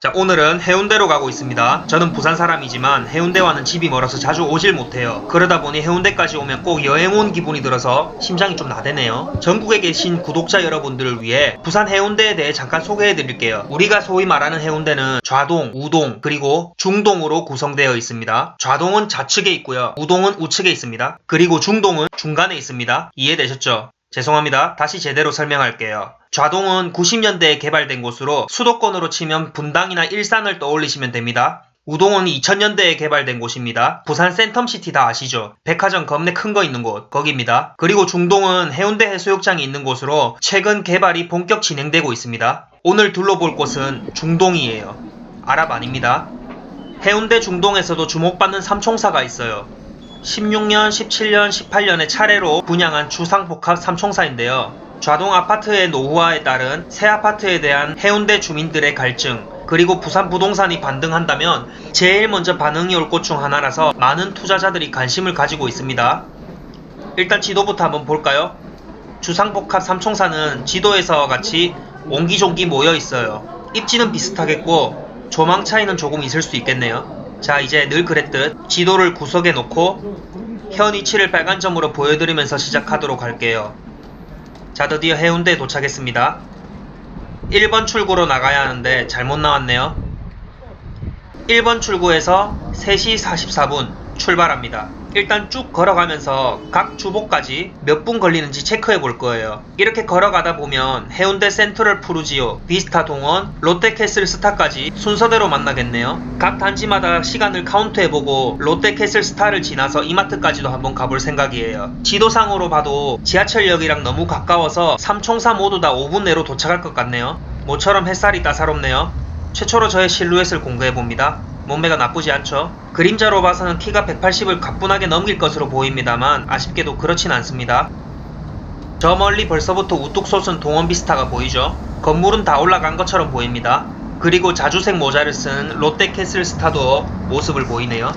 자, 오늘은 해운대로 가고 있습니다. 저는 부산 사람이지만 해운대와는 집이 멀어서 자주 오질 못해요. 그러다 보니 해운대까지 오면 꼭 여행 온 기분이 들어서 심장이 좀 나대네요. 전국에 계신 구독자 여러분들을 위해 부산 해운대에 대해 잠깐 소개해 드릴게요. 우리가 소위 말하는 해운대는 좌동, 우동, 그리고 중동으로 구성되어 있습니다. 좌동은 좌측에 있고요. 우동은 우측에 있습니다. 그리고 중동은 중간에 있습니다. 이해되셨죠? 죄송합니다. 다시 제대로 설명할게요. 좌동은 90년대에 개발된 곳으로 수도권으로 치면 분당이나 일산을 떠올리시면 됩니다. 우동은 2000년대에 개발된 곳입니다. 부산 센텀시티 다 아시죠? 백화점 겁내 큰 거 있는 곳, 거기입니다. 그리고 중동은 해운대 해수욕장이 있는 곳으로 최근 개발이 본격 진행되고 있습니다. 오늘 둘러볼 곳은 중동이에요. 아랍 아닙니다. 해운대 중동에서도 주목받는 삼총사가 있어요. 16년, 17년, 18년에 차례로 분양한 주상복합 삼총사인데요. 좌동 아파트의 노후화에 따른 새 아파트에 대한 해운대 주민들의 갈증, 그리고 부산 부동산이 반등한다면 제일 먼저 반응이 올 곳 중 하나라서 많은 투자자들이 관심을 가지고 있습니다. 일단 지도부터 한번 볼까요? 주상복합 삼총사는 지도에서 같이 옹기종기 모여 있어요. 입지는 비슷하겠고 조망 차이는 조금 있을 수 있겠네요. 자, 이제 늘 그랬듯 지도를 구석에 놓고 현 위치를 빨간 점으로 보여드리면서 시작하도록 할게요. 자, 드디어 해운대에 도착했습니다. 1번 출구로 나가야 하는데 잘못 나왔네요. 1번 출구에서 3시 44분 출발합니다. 일단 쭉 걸어가면서 각 주보까지 몇 분 걸리는지 체크해 볼 거예요. 이렇게 걸어가다 보면 해운대 센트럴 푸르지오, 비스타 동원, 롯데캐슬 스타까지 순서대로 만나겠네요. 각 단지마다 시간을 카운트해보고 롯데캐슬 스타를 지나서 이마트까지도 한번 가볼 생각이에요. 지도상으로 봐도 지하철역이랑 너무 가까워서 삼총사 모두 다 5분 내로 도착할 것 같네요. 모처럼 햇살이 따사롭네요. 최초로 저의 실루엣을 공개해봅니다. 몸매가 나쁘지 않죠? 그림자로 봐서는 키가 180을 가뿐하게 넘길 것으로 보입니다만 아쉽게도 그렇진 않습니다. 저 멀리 벌써부터 우뚝 솟은 동원 비스타가 보이죠? 건물은 다 올라간 것처럼 보입니다. 그리고 자주색 모자를 쓴 롯데캐슬 스타도 모습을 보이네요.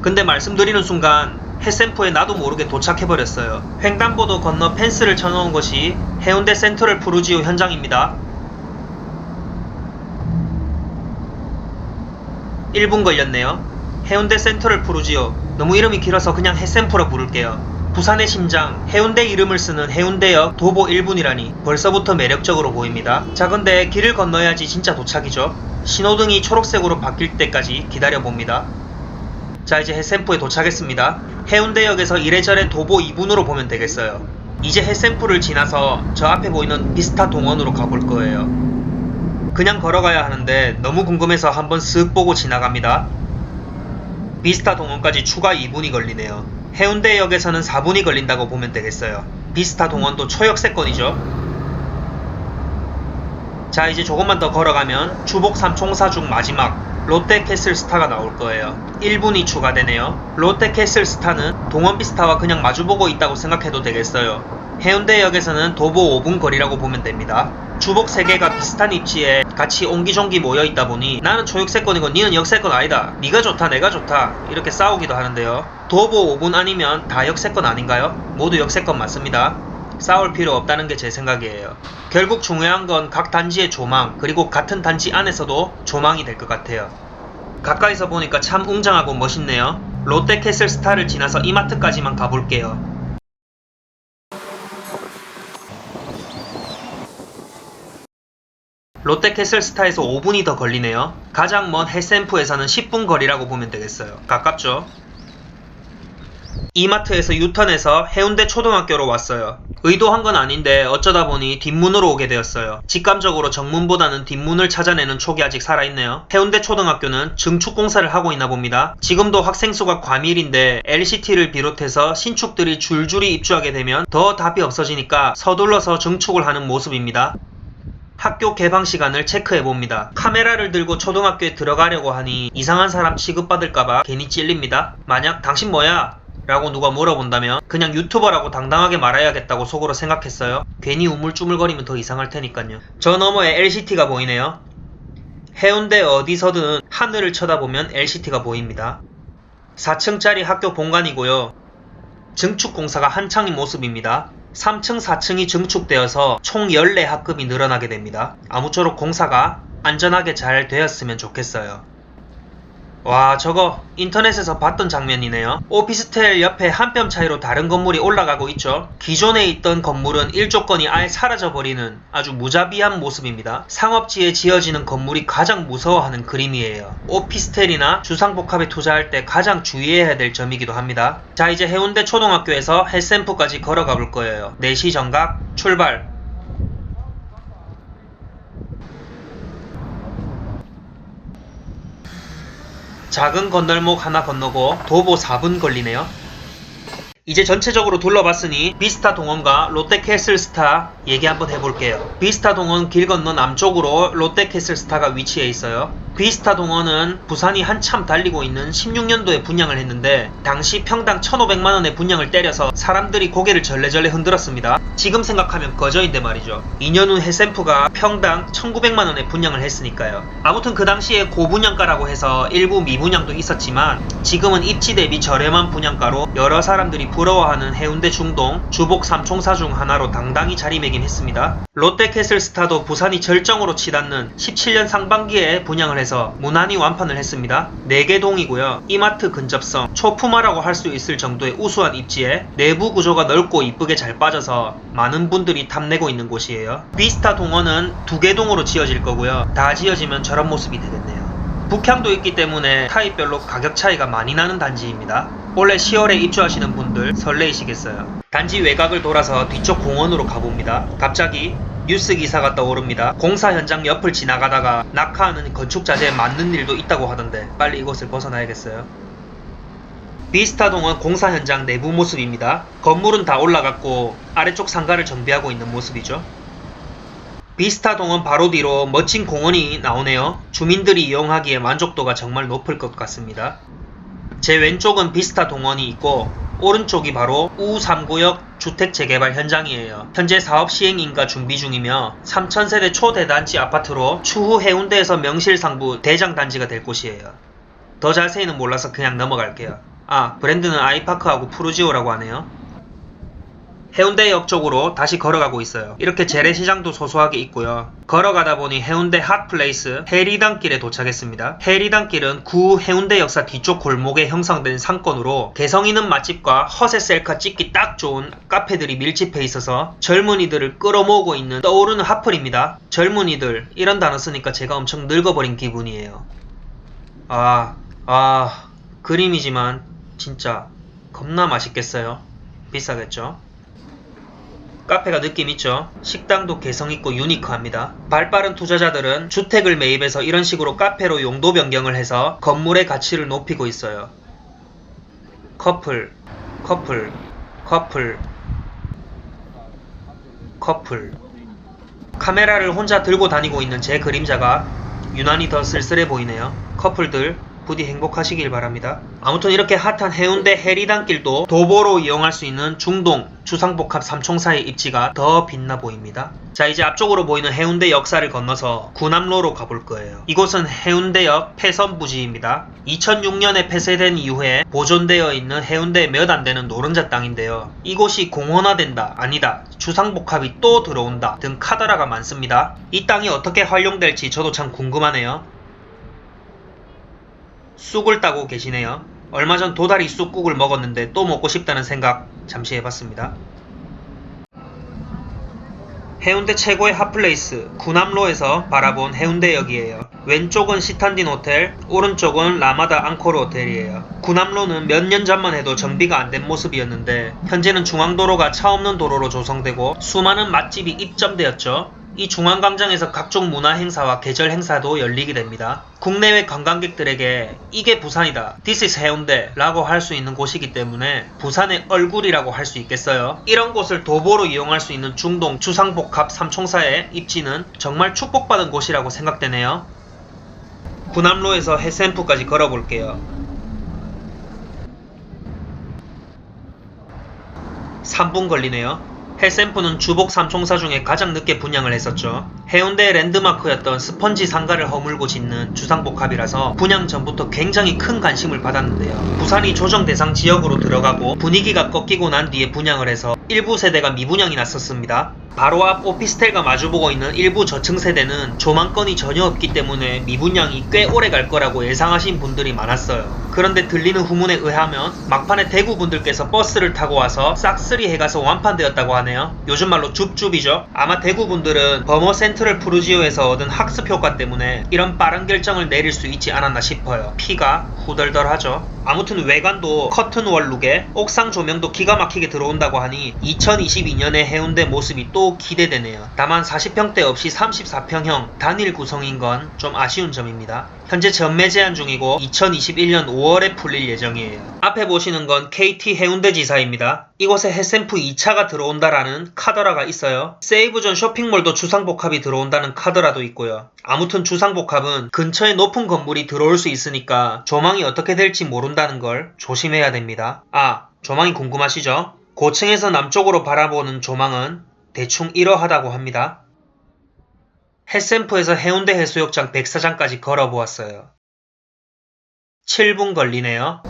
근데 말씀드리는 순간 해샘프에 나도 모르게 도착해버렸어요. 횡단보도 건너 펜스를 쳐놓은 것이 해운대 센트럴 푸르지오 현장입니다. 1분 걸렸네요. 해운대 센트럴 푸르지오. 너무 이름이 길어서 그냥 해샘프로 부를게요. 부산의 심장, 해운대 이름을 쓰는 해운대역 도보 1분이라니 벌써부터 매력적으로 보입니다. 자, 근데 길을 건너야지 진짜 도착이죠. 신호등이 초록색으로 바뀔 때까지 기다려봅니다. 자, 이제 해샘프에 도착했습니다. 해운대역에서 이래저래 도보 2분으로 보면 되겠어요. 이제 해샘프를 지나서 저 앞에 보이는 비스타 동원으로 가볼 거예요. 그냥 걸어가야 하는데 너무 궁금해서 한번 쓱 보고 지나갑니다. 비스타 동원까지 추가 2분이 걸리네요. 해운대역에서는 4분이 걸린다고 보면 되겠어요. 비스타 동원도 초역세권이죠. 자, 이제 조금만 더 걸어가면 주복 삼총사 중 마지막 롯데캐슬 스타가 나올 거예요. 1분이 추가되네요. 롯데캐슬 스타는 동원 비스타와 그냥 마주보고 있다고 생각해도 되겠어요. 해운대역에서는 도보 5분 거리라고 보면 됩니다. 주복 3개가 비슷한 입지에 같이 옹기종기 모여있다 보니 나는 초역세권이고 니는 역세권 아니다, 니가 좋다 내가 좋다 이렇게 싸우기도 하는데요. 도보 5분 아니면 다 역세권 아닌가요? 모두 역세권 맞습니다. 싸울 필요 없다는 게 제 생각이에요. 결국 중요한 건 각 단지의 조망, 그리고 같은 단지 안에서도 조망이 될 것 같아요. 가까이서 보니까 참 웅장하고 멋있네요. 롯데캐슬 스타를 지나서 이마트까지만 가볼게요. 롯데캐슬 스타에서 5분이 더 걸리네요. 가장 먼 해샘프에서는 10분 거리라고 보면 되겠어요. 가깝죠? 이마트에서 유턴해서 해운대 초등학교로 왔어요. 의도한 건 아닌데 어쩌다 보니 뒷문으로 오게 되었어요. 직감적으로 정문보다는 뒷문을 찾아내는 촉이 아직 살아있네요. 해운대 초등학교는 증축 공사를 하고 있나 봅니다. 지금도 학생 수가 과밀인데 LCT를 비롯해서 신축들이 줄줄이 입주하게 되면 더 답이 없어지니까 서둘러서 증축을 하는 모습입니다. 학교 개방 시간을 체크해봅니다. 카메라를 들고 초등학교에 들어가려고 하니 이상한 사람 취급받을까봐 괜히 찔립니다. 만약 당신 뭐야? 라고 누가 물어본다면 그냥 유튜버라고 당당하게 말해야겠다고 속으로 생각했어요. 괜히 우물쭈물거리면 더 이상할 테니까요. 저 너머에 LCT가 보이네요. 해운대 어디서든 하늘을 쳐다보면 LCT가 보입니다. 4층짜리 학교 본관이고요. 증축 공사가 한창인 모습입니다. 3층, 4층이 증축되어서 총 14학급이 늘어나게 됩니다. 아무쪼록 공사가 안전하게 잘 되었으면 좋겠어요. 와, 저거 인터넷에서 봤던 장면이네요. 오피스텔 옆에 한 뼘 차이로 다른 건물이 올라가고 있죠. 기존에 있던 건물은 일조권이 아예 사라져버리는 아주 무자비한 모습입니다. 상업지에 지어지는 건물이 가장 무서워하는 그림이에요. 오피스텔이나 주상복합에 투자할 때 가장 주의해야 될 점이기도 합니다. 자, 이제 해운대 초등학교에서 햇샘프까지 걸어가 볼 거예요. 4시 정각 출발. 작은 건널목 하나 건너고 도보 4분 걸리네요. 이제 전체적으로 둘러봤으니 비스타 동원과 롯데캐슬스타 얘기 한번 해볼게요. 비스타 동원 길 건너 남쪽으로 롯데캐슬스타가 위치해 있어요. 비스타 동원은 부산이 한참 달리고 있는 16년도에 분양을 했는데 당시 평당 1,500만원의 분양을 때려서 사람들이 고개를 절레절레 흔들었습니다. 지금 생각하면 거저인데 말이죠. 2년 후 햇샘프가 평당 1,900만원에 분양을 했으니까요. 아무튼 그 당시에 고분양가라고 해서 일부 미분양도 있었지만 지금은 입지 대비 저렴한 분양가로 여러 사람들이 부러워하는 해운대 중동 주복 3총사 중 하나로 당당히 자리매김 했습니다. 롯데캐슬스타도 부산이 절정으로 치닫는 17년 상반기에 분양을 해서 무난히 완판을 했습니다. 4개 동이고요. 이마트 근접성, 초품화라고 할 수 있을 정도의 우수한 입지에 내부 구조가 넓고 이쁘게 잘 빠져서 많은 분들이 탐내고 있는 곳이에요. 비스타 동원은 2개 동으로 지어질 거고요. 다 지어지면 저런 모습이 되겠네요. 북향도 있기 때문에 타입별로 가격 차이가 많이 나는 단지입니다. 올해 10월에 입주하시는 분들 설레이시겠어요. 단지 외곽을 돌아서 뒤쪽 공원으로 가봅니다. 갑자기 뉴스 기사가 떠오릅니다. 공사 현장 옆을 지나가다가 낙하하는 건축자재에 맞는 일도 있다고 하던데 빨리 이곳을 벗어나야겠어요. 비스타 동원 공사 현장 내부 모습입니다. 건물은 다 올라갔고 아래쪽 상가를 정비하고 있는 모습이죠. 비스타 동원 바로 뒤로 멋진 공원이 나오네요. 주민들이 이용하기에 만족도가 정말 높을 것 같습니다. 제 왼쪽은 비스타 동원이 있고 오른쪽이 바로 우3구역 주택 재개발 현장이에요. 현재 사업 시행인가 준비 중이며 3,000세대 초대단지 아파트로 추후 해운대에서 명실상부 대장단지가 될 곳이에요. 더 자세히는 몰라서 그냥 넘어갈게요. 아, 브랜드는 아이파크하고 푸르지오라고 하네요. 해운대역 쪽으로 다시 걸어가고 있어요. 이렇게 재래시장도 소소하게 있고요. 걸어가다 보니 해운대 핫플레이스 해리단길에 도착했습니다. 해리단길은 구 해운대 역사 뒤쪽 골목에 형성된 상권으로 개성 있는 맛집과 허세 셀카 찍기 딱 좋은 카페들이 밀집해 있어서 젊은이들을 끌어모으고 있는 떠오르는 핫플입니다. 젊은이들 이런 단어 쓰니까 제가 엄청 늙어버린 기분이에요. 그림이지만 진짜 겁나 맛있겠어요. 비싸겠죠? 카페가 느낌 있죠? 식당도 개성있고 유니크합니다. 발빠른 투자자들은 주택을 매입해서 이런 식으로 카페로 용도 변경을 해서 건물의 가치를 높이고 있어요. 커플. 카메라를 혼자 들고 다니고 있는 제 그림자가 유난히 더 쓸쓸해 보이네요. 커플들 부디 행복하시길 바랍니다. 아무튼 이렇게 핫한 해운대 해리단길도 도보로 이용할 수 있는 중동 주상복합 3총사의 입지가 더 빛나 보입니다. 자, 이제 앞쪽으로 보이는 해운대 역사를 건너서 구남로로 가볼 거예요. 이곳은 해운대역 폐선부지입니다. 2006년에 폐쇄된 이후에 보존되어 있는 해운대의 몇 안 되는 노른자 땅인데요. 이곳이 공원화된다, 아니다, 주상복합이 또 들어온다 등 카더라가 많습니다. 이 땅이 어떻게 활용될지 저도 참 궁금하네요. 쑥을 따고 계시네요. 얼마 전 도다리 쑥국을 먹었는데 또 먹고 싶다는 생각 잠시 해봤습니다. 해운대 최고의 핫플레이스 구남로에서 바라본 해운대역이에요. 왼쪽은 시탄딘 호텔, 오른쪽은 라마다 앙코르 호텔이에요. 구남로는 몇 년 전만 해도 정비가 안 된 모습이었는데 현재는 중앙도로가 차 없는 도로로 조성되고 수많은 맛집이 입점되었죠. 이 중앙광장에서 각종 문화행사와 계절 행사도 열리게 됩니다. 국내외 관광객들에게 이게 부산이다, This is 해운대 라고 할 수 있는 곳이기 때문에 부산의 얼굴이라고 할 수 있겠어요. 이런 곳을 도보로 이용할 수 있는 중동 주상복합 3총사의 입지는 정말 축복받은 곳이라고 생각되네요. 구남로에서 햇샘프까지 걸어볼게요. 3분 걸리네요. 헬센프는 주복 3총사 중에 가장 늦게 분양을 했었죠. 해운대의 랜드마크였던 스펀지 상가를 허물고 짓는 주상복합이라서 분양 전부터 굉장히 큰 관심을 받았는데요. 부산이 조정 대상 지역으로 들어가고 분위기가 꺾이고 난 뒤에 분양을 해서 일부 세대가 미분양이 났었습니다. 바로 앞 오피스텔과 마주보고 있는 일부 저층 세대는 조망권이 전혀 없기 때문에 미분양이 꽤 오래 갈 거라고 예상하신 분들이 많았어요. 그런데 들리는 후문에 의하면 막판에 대구 분들께서 버스를 타고 와서 싹쓸이 해가서 완판되었다고 하네요. 요즘 말로 줍줍이죠. 아마 대구 분들은 버머 센트럴 푸르지오에서 얻은 학습 효과 때문에 이런 빠른 결정을 내릴 수 있지 않았나 싶어요. 피가 후덜덜하죠. 아무튼 외관도 커튼월 룩에 옥상 조명도 기가 막히게 들어온다고 하니 2022년의 해운대 모습이 또 기대되네요. 다만 40평대 없이 34평형 단일 구성인 건 좀 아쉬운 점입니다. 현재 전매 제한 중이고 2021년 5월에 풀릴 예정이에요. 앞에 보시는 건 KT 해운대 지사입니다. 이곳에 헬센프 2차가 들어온다라는 카더라가 있어요. 세이브존 쇼핑몰도 주상복합이 들어온다는 카더라도 있고요. 아무튼 주상복합은 근처에 높은 건물이 들어올 수 있으니까 조망이 어떻게 될지 모른다는 걸 조심해야 됩니다. 아, 조망이 궁금하시죠? 고층에서 남쪽으로 바라보는 조망은 대충 이러하다고 합니다. 헬센프에서 해운대 해수욕장 백사장까지 걸어보았어요. 7분 걸리네요.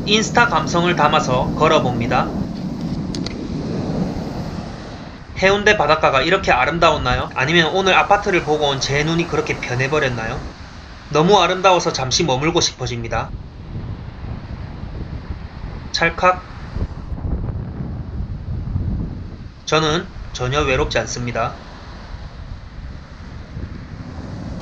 인스타 감성을 담아서 걸어봅니다. 해운대 바닷가가 이렇게 아름다웠나요? 아니면 오늘 아파트를 보고 온 제 눈이 그렇게 변해버렸나요? 너무 아름다워서 잠시 머물고 싶어집니다. 찰칵. 저는 전혀 외롭지 않습니다.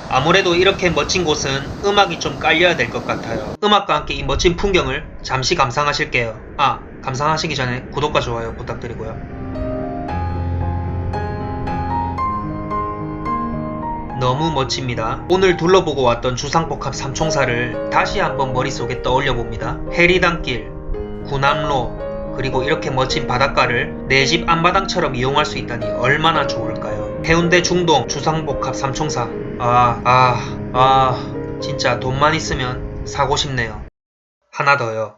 아무래도 이렇게 멋진 곳은 음악이 좀 깔려야 될 것 같아요. 음악과 함께 이 멋진 풍경을 잠시 감상하실게요. 아, 감상하시기 전에 구독과 좋아요 부탁드리고요. 너무 멋집니다. 오늘 둘러보고 왔던 주상복합 삼총사를 다시 한번 머릿속에 떠올려봅니다. 해리단길, 구남로, 그리고 이렇게 멋진 바닷가를 내 집 앞마당처럼 이용할 수 있다니 얼마나 좋을까요? 해운대 중동 주상복합 삼총사. 진짜 돈만 있으면 사고 싶네요. 하나 더요.